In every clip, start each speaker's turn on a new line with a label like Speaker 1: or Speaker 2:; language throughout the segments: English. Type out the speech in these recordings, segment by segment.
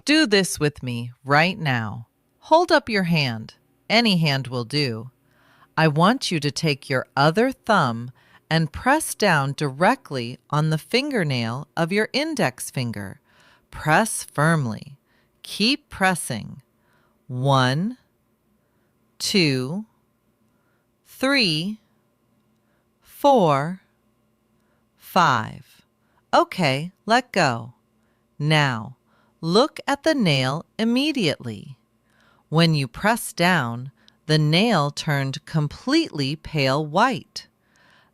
Speaker 1: Do this with me right now. Hold up your hand. Any hand will do. I want you to take your other thumb and press down directly on the fingernail of your index finger. Press firmly. Keep pressing. 1, 2, 3, 4, 5. Okay, let go. Now, look at the nail immediately. When you press down, the nail turned completely pale white.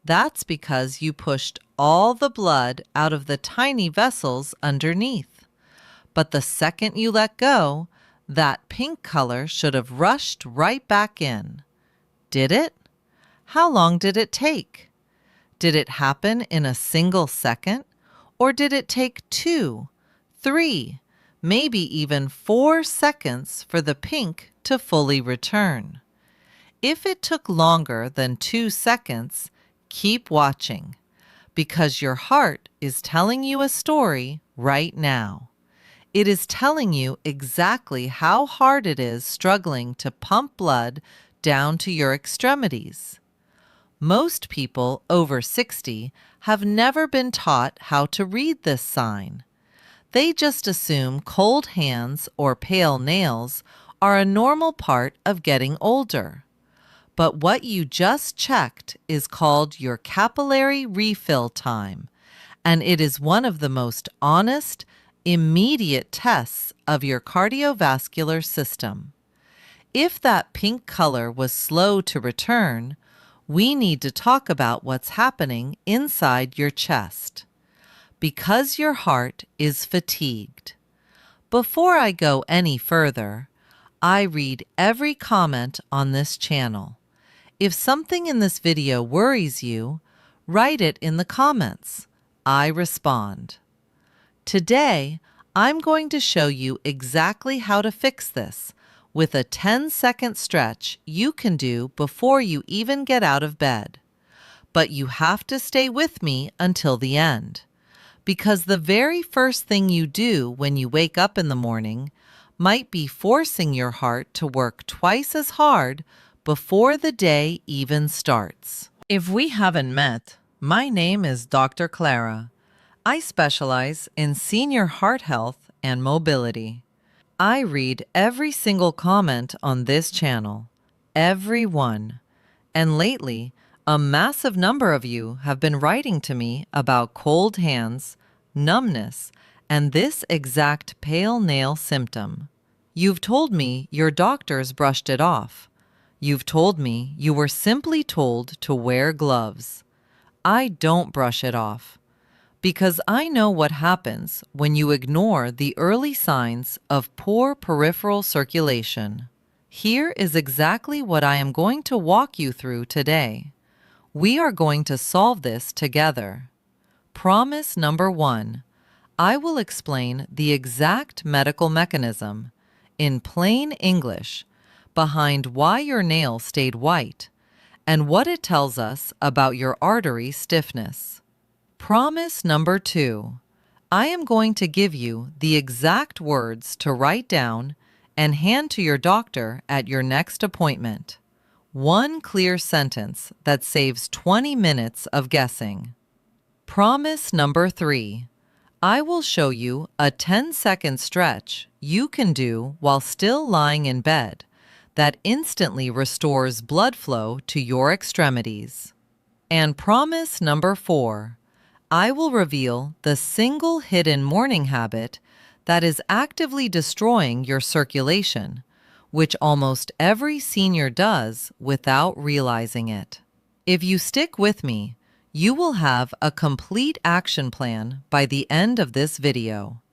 Speaker 1: That's because you pushed all the blood out of the tiny vessels underneath. But the second you let go, that pink color should have rushed right back in. Did it? How long did it take? Did it happen in a single second? Or did it take 2, 3, maybe even 4 seconds for the pink to fully return? If it took longer than 2 seconds, keep watching, because your heart is telling you a story right now. It is telling you exactly how hard it is struggling to pump blood down to your extremities. Most people over 60 have never been taught how to read this sign. They just assume cold hands or pale nails are a normal part of getting older. But what you just checked is called your capillary refill time, and it is one of the most honest, immediate tests of your cardiovascular system. If that pink color was slow to return, we need to talk about what's happening inside your chest. Because your heart is fatigued. Before I go any further, I read every comment on this channel. If something in this video worries you, write it in the comments. I respond. Today, I'm going to show you exactly how to fix this with a 10-second stretch you can do before you even get out of bed. But you have to stay with me until the end, because the very first thing you do when you wake up in the morning might be forcing your heart to work twice as hard before the day even starts. If we haven't met, my name is Dr. Clara. I specialize in senior heart health and mobility. I read every single comment on this channel, every one. And lately, a massive number of you have been writing to me about cold hands, numbness, and this exact pale nail symptom. You've told me your doctors brushed it off. You've told me you were simply told to wear gloves. I don't brush it off, because I know what happens when you ignore the early signs of poor peripheral circulation. Here is exactly what I am going to walk you through today. We are going to solve this together. Promise number 1. I will explain the exact medical mechanism, in plain English, behind why your nail stayed white and what it tells us about your artery stiffness. Promise number 2. I am going to give you the exact words to write down and hand to your doctor at your next appointment. One clear sentence that saves 20 minutes of guessing. Promise number 3. I will show you a 10-second stretch you can do while still lying in bed that instantly restores blood flow to your extremities. And promise number 4. I will reveal the single hidden morning habit that is actively destroying your circulation, which almost every senior does without realizing it. If you stick with me, you will have a complete action plan by the end of this video.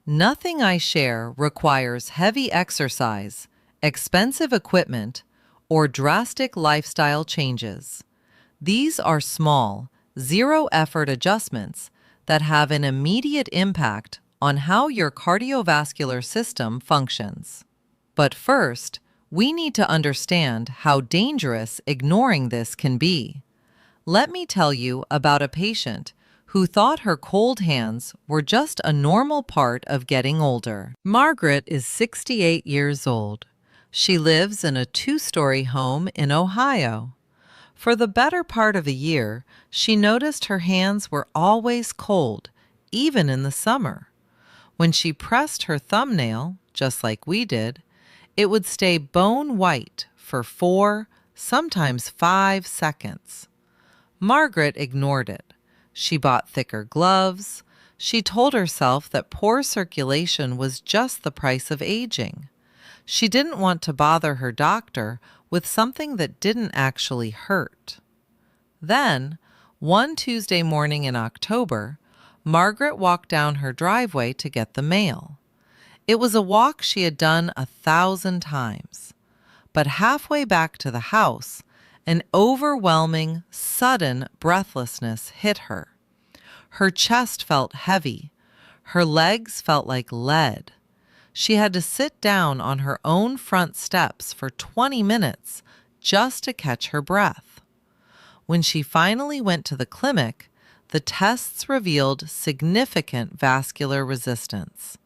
Speaker 1: Nothing I share requires heavy exercise, expensive equipment, or drastic lifestyle changes. These are small, zero-effort adjustments that have an immediate impact on how your cardiovascular system functions. But first, we need to understand how dangerous ignoring this can be. Let me tell you about a patient who thought her cold hands were just a normal part of getting older. Margaret is 68 years old. She lives in a two-story home in Ohio. For the better part of a year, she noticed her hands were always cold, even in the summer. When she pressed her thumbnail, just like we did, it would stay bone white for 4, sometimes 5 seconds. Margaret ignored it. She bought thicker gloves. She told herself that poor circulation was just the price of aging. She didn't want to bother her doctor with something that didn't actually hurt. Then, one Tuesday morning in October, Margaret walked down her driveway to get the mail. It was a walk she had done 1,000 times. But halfway back to the house, an overwhelming, sudden breathlessness hit her. Her chest felt heavy. Her legs felt like lead. She had to sit down on her own front steps for 20 minutes just to catch her breath. When she finally went to the clinic, the tests revealed significant vascular resistance.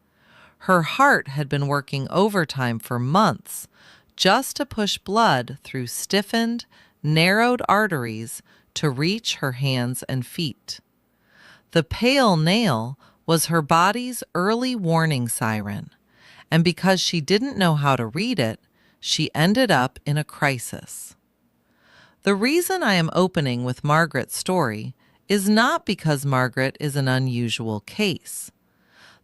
Speaker 1: Her heart had been working overtime for months just to push blood through stiffened, narrowed arteries to reach her hands and feet. The pale nail was her body's early warning siren, and because she didn't know how to read it, she ended up in a crisis. The reason I am opening with Margaret's story is not because Margaret is an unusual case.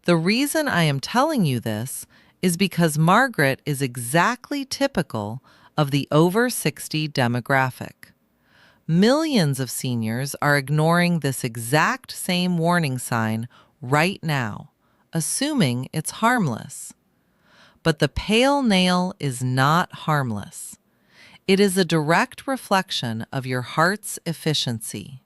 Speaker 1: The reason I am telling you this is because Margaret is exactly typical of the over 60 demographic. Millions of seniors are ignoring this exact same warning sign right now, assuming it's harmless. But the pale nail is not harmless. It is a direct reflection of your heart's efficiency.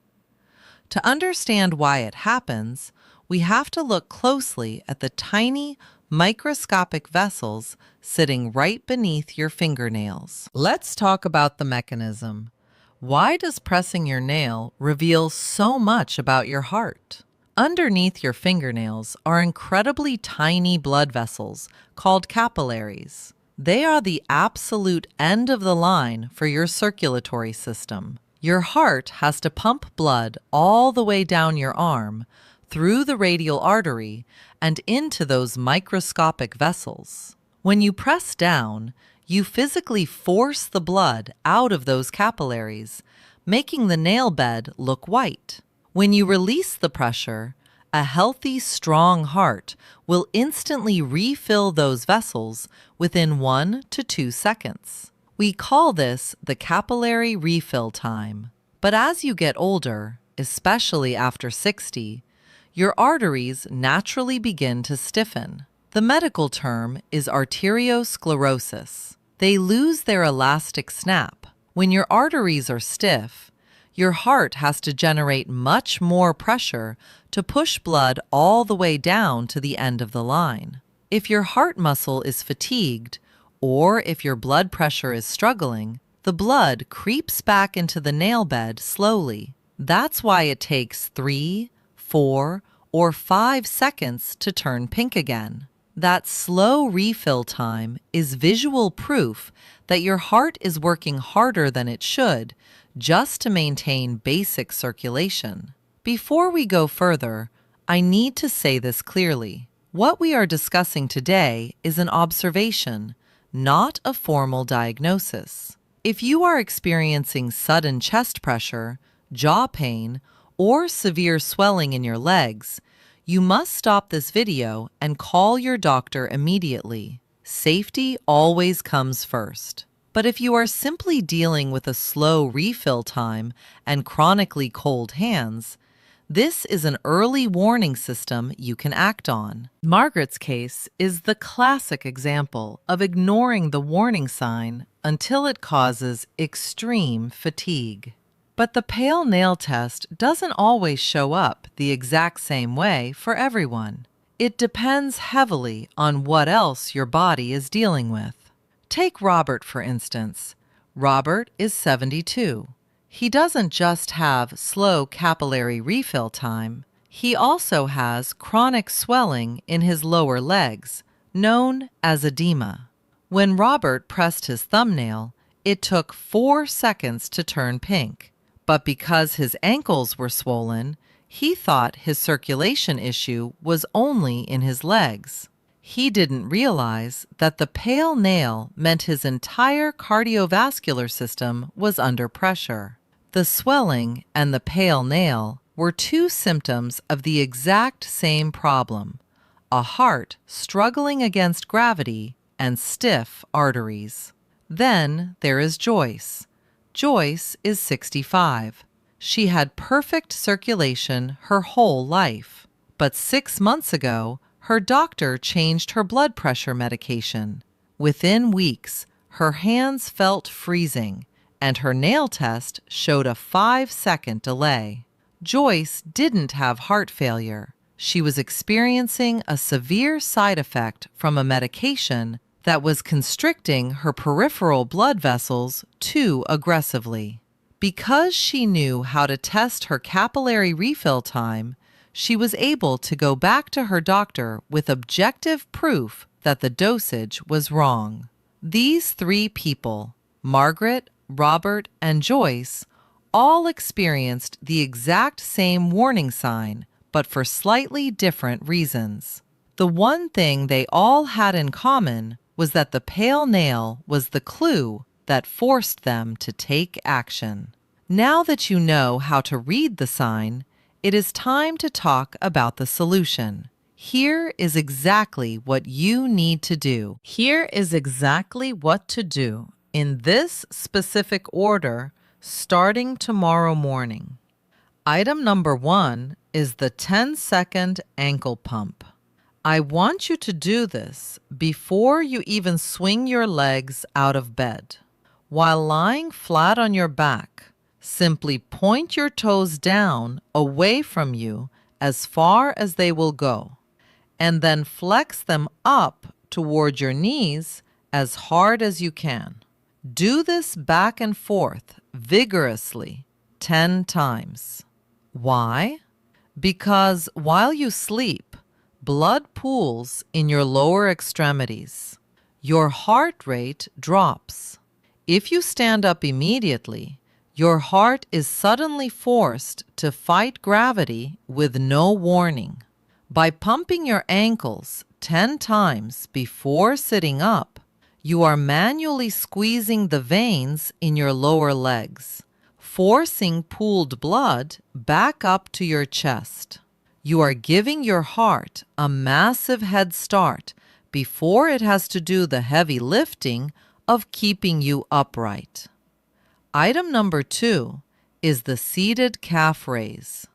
Speaker 1: To understand why it happens, we have to look closely at the tiny, microscopic vessels sitting right beneath your fingernails. Let's talk about the mechanism. Why does pressing your nail reveal so much about your heart? Underneath your fingernails are incredibly tiny blood vessels called capillaries. They are the absolute end of the line for your circulatory system. Your heart has to pump blood all the way down your arm, through the radial artery, and into those microscopic vessels. When you press down, you physically force the blood out of those capillaries, making the nail bed look white. When you release the pressure, a healthy, strong heart will instantly refill those vessels within 1 to 2 seconds. We call this the capillary refill time. But as you get older, especially after 60, your arteries naturally begin to stiffen. The medical term is arteriosclerosis. They lose their elastic snap. When your arteries are stiff, your heart has to generate much more pressure to push blood all the way down to the end of the line. If your heart muscle is fatigued, or if your blood pressure is struggling, the blood creeps back into the nail bed slowly. That's why it takes 3, 4, or 5 seconds to turn pink again. That slow refill time is visual proof that your heart is working harder than it should just to maintain basic circulation. Before we go further, I need to say this clearly. What we are discussing today is an observation, not a formal diagnosis. If you are experiencing sudden chest pressure, jaw pain, or severe swelling in your legs, you must stop this video and call your doctor immediately. Safety always comes first. But if you are simply dealing with a slow refill time and chronically cold hands, this is an early warning system you can act on. Margaret's case is the classic example of ignoring the warning sign until it causes extreme fatigue. But the pale nail test doesn't always show up the exact same way for everyone. It depends heavily on what else your body is dealing with. Take Robert, for instance. Robert is 72. He doesn't just have slow capillary refill time, he also has chronic swelling in his lower legs, known as edema. When Robert pressed his thumbnail, it took 4 seconds to turn pink. But because his ankles were swollen, he thought his circulation issue was only in his legs. He didn't realize that the pale nail meant his entire cardiovascular system was under pressure. The swelling and the pale nail were two symptoms of the exact same problem: a heart struggling against gravity and stiff arteries. Then there is Joyce. Joyce is 65. She had perfect circulation her whole life. But 6 months ago, her doctor changed her blood pressure medication. Within weeks, her hands felt freezing, and her nail test showed a 5-second delay. Joyce didn't have heart failure. She was experiencing a severe side effect from a medication that was constricting her peripheral blood vessels too aggressively. Because she knew how to test her capillary refill time, she was able to go back to her doctor with objective proof that the dosage was wrong. These 3 people, Margaret, Robert, and Joyce, all experienced the exact same warning sign, but for slightly different reasons. The one thing they all had in common was that the pale nail was the clue that forced them to take action. Now that you know how to read the sign, it is time to talk about the solution. Here is exactly what you need to do. Here is exactly what to do in this specific order starting tomorrow morning. Item number 1 is the 10-second ankle pump. I want you to do this before you even swing your legs out of bed. While lying flat on your back, simply point your toes down away from you as far as they will go, and then flex them up toward your knees as hard as you can. Do this back and forth vigorously 10 times. Why? Because while you sleep, blood pools in your lower extremities. Your heart rate drops. If you stand up immediately, your heart is suddenly forced to fight gravity with no warning. By pumping your ankles 10 times before sitting up, you are manually squeezing the veins in your lower legs, forcing pooled blood back up to your chest. You are giving your heart a massive head start before it has to do the heavy lifting of keeping you upright. Item number 2 is the seated calf raise.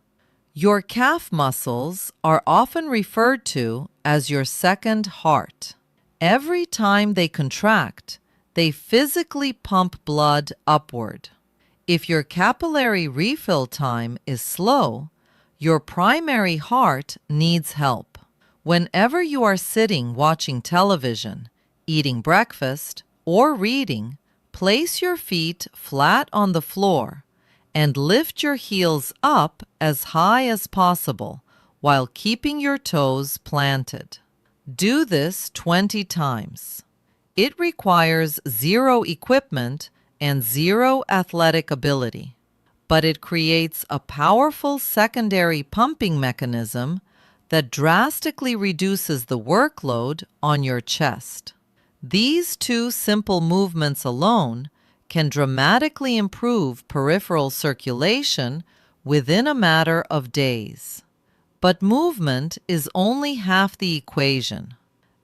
Speaker 1: Your calf muscles are often referred to as your second heart. Every time they contract, they physically pump blood upward. If your capillary refill time is slow, your primary heart needs help. Whenever you are sitting watching television, eating breakfast, or reading, place your feet flat on the floor and lift your heels up as high as possible while keeping your toes planted. Do this 20 times. It requires 0 equipment and 0 athletic ability, but it creates a powerful secondary pumping mechanism that drastically reduces the workload on your chest. These 2 simple movements alone can dramatically improve peripheral circulation within a matter of days. But movement is only half the equation.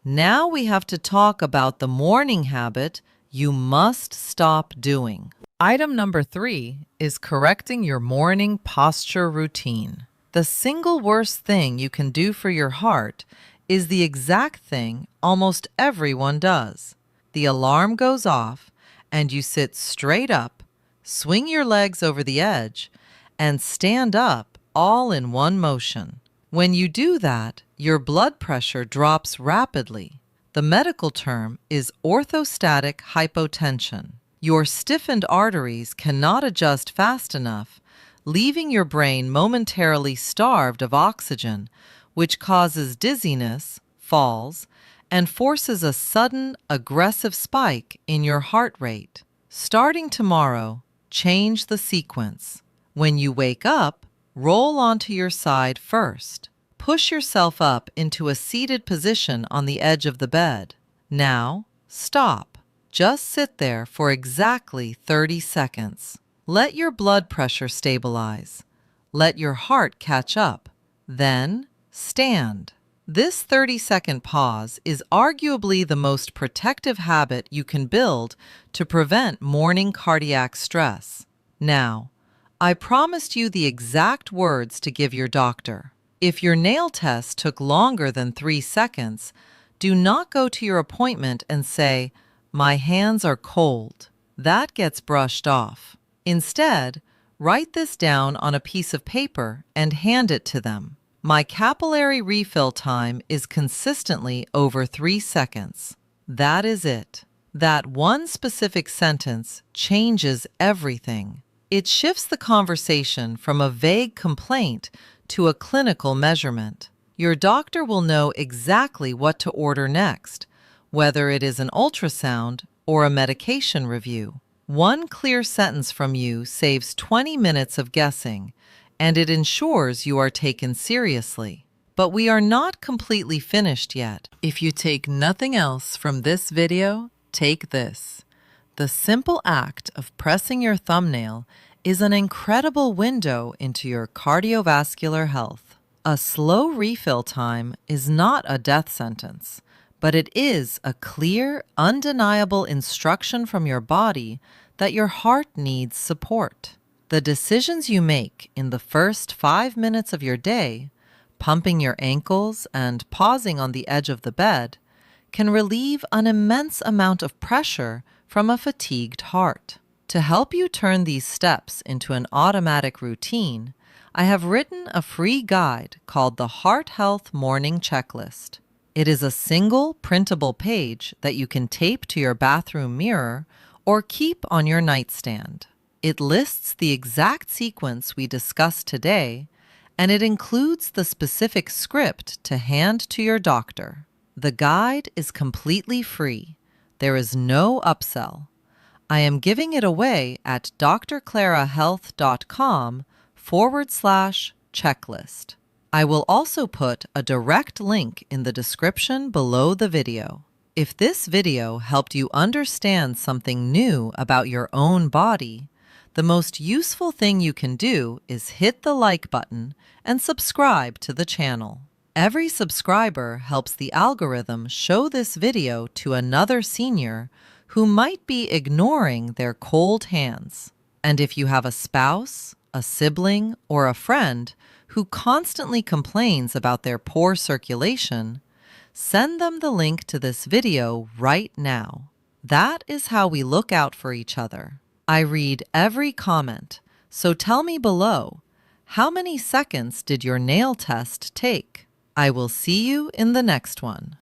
Speaker 1: Now we have to talk about the morning habit you must stop doing. Item number 3 is correcting your morning posture routine. The single worst thing you can do for your heart is the exact thing almost everyone does. The alarm goes off, and you sit straight up, swing your legs over the edge, and stand up all in one motion. When you do that, your blood pressure drops rapidly. The medical term is orthostatic hypotension. Your stiffened arteries cannot adjust fast enough, leaving your brain momentarily starved of oxygen, which causes dizziness, falls, and forces a sudden, aggressive spike in your heart rate. Starting tomorrow, change the sequence. When you wake up, roll onto your side first. Push yourself up into a seated position on the edge of the bed. Now, stop. Just sit there for exactly 30 seconds. Let your blood pressure stabilize. Let your heart catch up. Then, stand. This 30-second pause is arguably the most protective habit you can build to prevent morning cardiac stress. Now, I promised you the exact words to give your doctor. If your nail test took longer than 3 seconds, do not go to your appointment and say, "My hands are cold." That gets brushed off. Instead, write this down on a piece of paper and hand it to them. My capillary refill time is consistently over 3 seconds. That is it. That one specific sentence changes everything. It shifts the conversation from a vague complaint to a clinical measurement. Your doctor will know exactly what to order next, whether it is an ultrasound or a medication review. One clear sentence from you saves 20 minutes of guessing, and it ensures you are taken seriously. But we are not completely finished yet. If you take nothing else from this video, take this. The simple act of pressing your thumbnail is an incredible window into your cardiovascular health. A slow refill time is not a death sentence, but it is a clear, undeniable instruction from your body that your heart needs support. The decisions you make in the first 5 minutes of your day, pumping your ankles and pausing on the edge of the bed, can relieve an immense amount of pressure from a fatigued heart. To help you turn these steps into an automatic routine, I have written a free guide called the Heart Health Morning Checklist. It is a single printable page that you can tape to your bathroom mirror or keep on your nightstand. It lists the exact sequence we discussed today, and it includes the specific script to hand to your doctor. The guide is completely free. There is no upsell. I am giving it away at drclarahealth.com/checklist. I will also put a direct link in the description below the video. If this video helped you understand something new about your own body, the most useful thing you can do is hit the like button and subscribe to the channel. Every subscriber helps the algorithm show this video to another senior who might be ignoring their cold hands. And if you have a spouse, a sibling, or a friend who constantly complains about their poor circulation, send them the link to this video right now. That is how we look out for each other. I read every comment, so tell me below, how many seconds did your nail test take? I will see you in the next one.